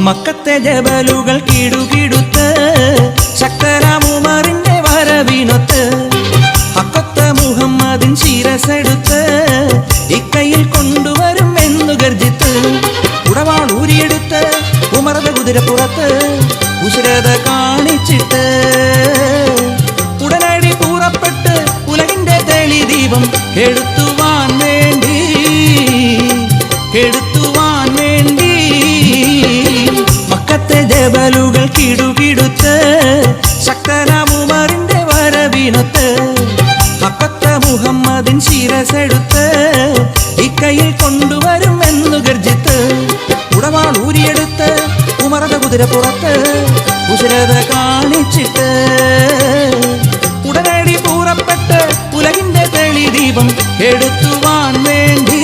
മക്കത്തെ ജബലുകൾ കിടുകിടുത്ത് ശക്തനാം ഉമറിന്റെ വരവിനൊത്ത് ഹക്കത്ത മുഹമ്മദിൻ ശിരസെടുത്ത് ഇക്കയിൽ കൊണ്ടുവരും എന്നു ഗർജിത്ത് ഉടവാൾ ഊരിയെടുത്ത് ഉമറത കുതിരപ്പുറത്ത് ഉശിരത കാണിച്ചിട്ട് ഉടനടി പുറപ്പെട്ട് ഉലകിന്റെ തെളി ദീപം കെടുത്തുവാൻ വേണ്ടി മക്കത്തെ ജബലുകൾ കിടുകിടുത്ത് ശക്തനാം ഉമറിന്റെ വരവിനൊത്ത് ഹക്കത്ത മുഹമ്മദിൻ ശിരസെടുത്ത് ഇക്കയിൽ കൊണ്ടുവരും എന്നു ഗർജിത്ത് ഉടവാൾ ഊരിയെടുത്ത് ഉമറത കുതിരപ്പുറത്ത് ഉശിരത കാണിച്ചിട്ട് ഉടനടി പുറപ്പെട്ട് ഉലകിന്റെ തെളി ദീപം കെടുത്തുവാൻ വേണ്ടി